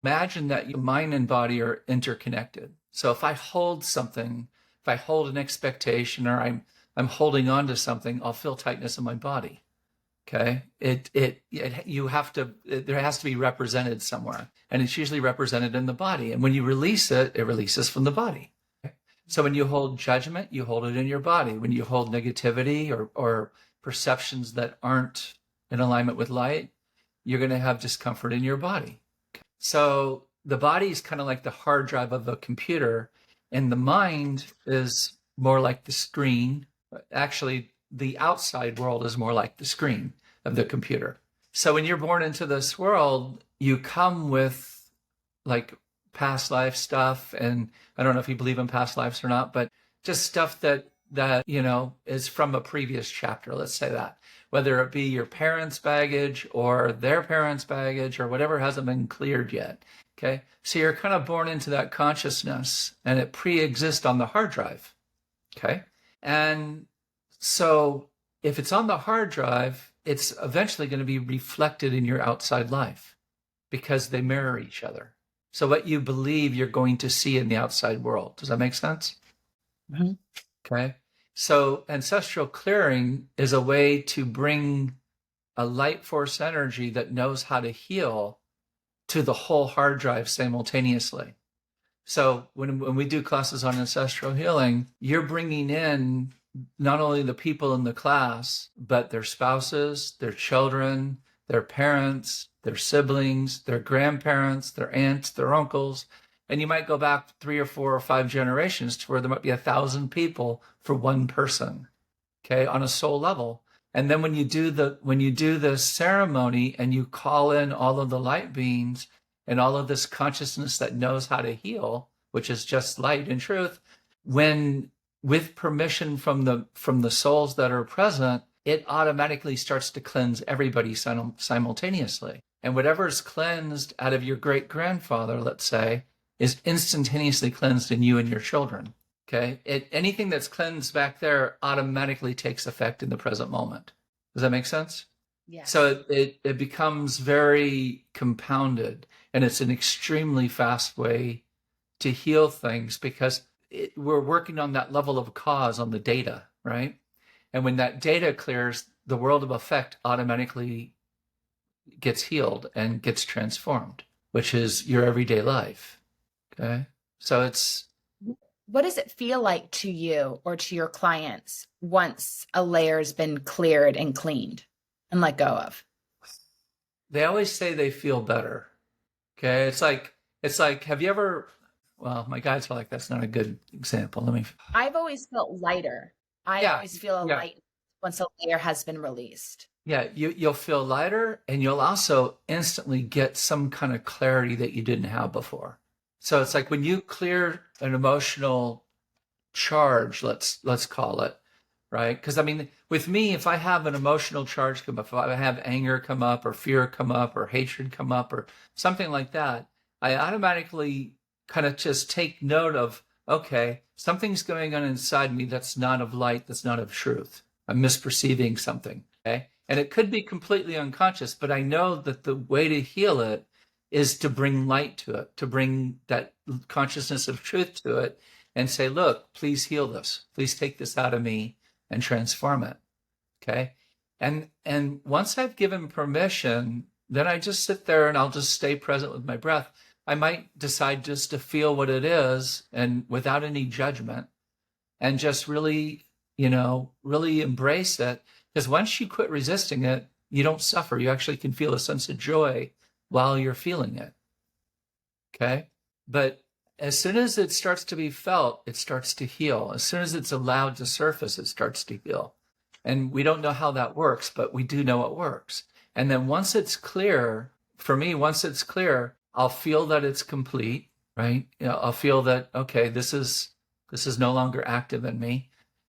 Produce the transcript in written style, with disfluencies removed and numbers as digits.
Imagine that your mind and body are interconnected. So if I hold something, if I hold an expectation, or I'm holding on to something, I'll feel tightness in my body. Okay. You have to, there has to be represented somewhere, and it's usually represented in the body. And when you release it, it releases from the body. Okay? So when you hold judgment, you hold it in your body. When you hold negativity or perceptions that aren't in alignment with light, you're going to have discomfort in your body. So the body is kind of like the hard drive of a computer, and the mind is more like the screen. Actually, the outside world is more like the screen of the computer. So when you're born into this world, you come with like past life stuff, and I don't know if you believe in past lives or not, but just stuff that is from a previous chapter, let's say that, whether it be your parents' baggage or their parents' baggage or whatever hasn't been cleared yet. Okay. So you're kind of born into that consciousness, and it pre-exists on the hard drive. Okay. And so if it's on the hard drive, it's eventually going to be reflected in your outside life because they mirror each other. So what you believe you're going to see in the outside world. Does that make sense? Mm-hmm. Okay. So ancestral clearing is a way to bring a light force energy that knows how to heal to the whole hard drive simultaneously. So when we do classes on ancestral healing, you're bringing in not only the people in the class, but their spouses, their children, their parents, their siblings, their grandparents, their aunts, their uncles. And you might go back 3 or 4 or 5 generations to where there might be 1,000 people for one person, okay, on a soul level. And then when you do the ceremony and you call in all of the light beings and all of this consciousness that knows how to heal, which is just light and truth, when with permission from the souls that are present, it automatically starts to cleanse everybody simultaneously. And whatever is cleansed out of your great grandfather, let's say, is instantaneously cleansed in you and your children. Okay. Anything that's cleansed back there automatically takes effect in the present moment. Does that make sense? Yeah. So it becomes very compounded, and it's an extremely fast way to heal things because we're working on that level of cause on the data, right? And when that data clears, the world of effect automatically gets healed and gets transformed, which is your everyday life. Okay. So what does it feel like to you or to your clients once a layer's been cleared and cleaned and let go of? They always say they feel better. Okay. It's like, have you ever, well, my guys are like, that's not a good example. I've always felt lighter. I always feel a light once a layer has been released. Yeah. You'll feel lighter, and you'll also instantly get some kind of clarity that you didn't have before. So it's like when you clear an emotional charge, let's call it, right? Because I mean, with me, if I have an emotional charge come up, if I have anger come up or fear come up or hatred come up or something like that, I automatically kind of just take note of, okay, something's going on inside me that's not of light, that's not of truth. I'm misperceiving something, okay? And it could be completely unconscious, but I know that the way to heal it is to bring light to it, to bring that consciousness of truth to it and say, look, please heal this. Please take this out of me and transform it. Okay. And once I've given permission, then I just sit there and I'll just stay present with my breath. I might decide just to feel what it is and without any judgment, and just really, really embrace it. Because once you quit resisting it, you don't suffer. You actually can feel a sense of joy while you're feeling it. Okay. But as soon as it starts to be felt, it starts to heal. As soon as it's allowed to surface, it starts to heal. And we don't know how that works, but we do know it works. And then once it's clear, for me, once it's clear, I'll feel that it's complete, right? I'll feel that, okay, this is no longer active in me.